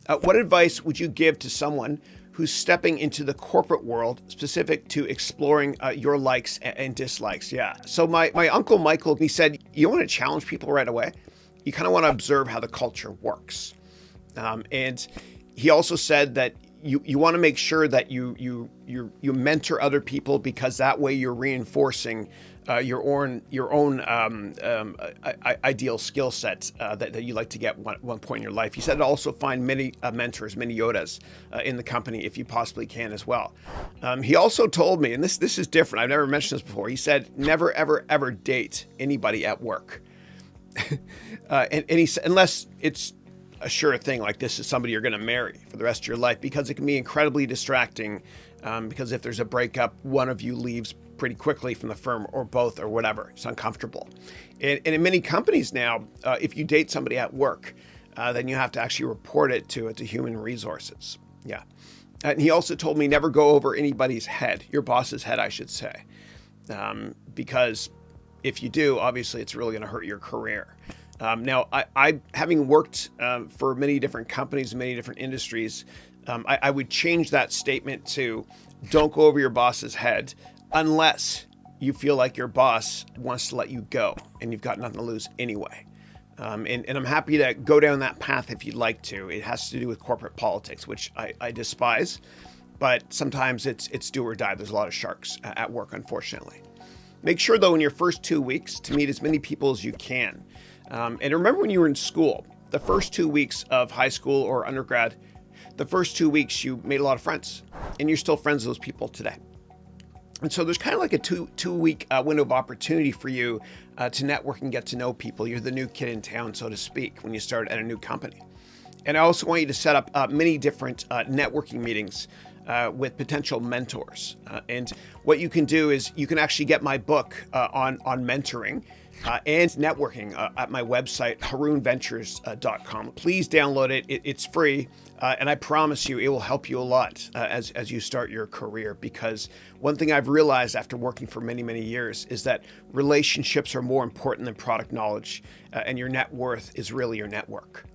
What advice would you give to someone who's stepping into the corporate world specific to exploring your likes and dislikes? Yeah. So my uncle Michael, he said, you want to challenge people right away. You kind of want to observe how the culture works. And he also said that you want to make sure that you mentor other people, because that way you're reinforcing your own ideal skill sets that you like to get one point in your life. He said also find many mentors, many Yodas in the company if you possibly can as well. He also told me, and this is different, I've never mentioned this before, he said never ever ever date anybody at work. And he said, unless it's a sure thing, like this is somebody you're going to marry for the rest of your life, because it can be incredibly distracting. Because if there's a breakup, one of you leaves pretty quickly from the firm, or both, or whatever. It's uncomfortable. And in many companies now, if you date somebody at work, then you have to actually report it to human resources. Yeah. And he also told me never go over anybody's head, your boss's head, I should say, because if you do, obviously it's really going to hurt your career. Now, I having worked for many different companies, many different industries, I would change that statement to don't go over your boss's head unless you feel like your boss wants to let you go and you've got nothing to lose anyway. And I'm happy to go down that path if you'd like to. It has to do with corporate politics, which I despise, but sometimes it's do or die. There's a lot of sharks at work, unfortunately. Make sure, though, in your first 2 weeks to meet as many people as you can. And remember when you were in school, the first 2 weeks of high school or undergrad, the first 2 weeks you made a lot of friends, and you're still friends with those people today. And so there's kind of like a two-week window of opportunity for you to network and get to know people. You're the new kid in town, so to speak, when you start at a new company. And I also want you to set up many different networking meetings with potential mentors. And what you can do is you can actually get my book on mentoring and networking at my website, haroonventures.com. Please download it. It's free. And I promise you, it will help you a lot as you start your career. Because one thing I've realized after working for many, many years is that relationships are more important than product knowledge. And your net worth is really your network.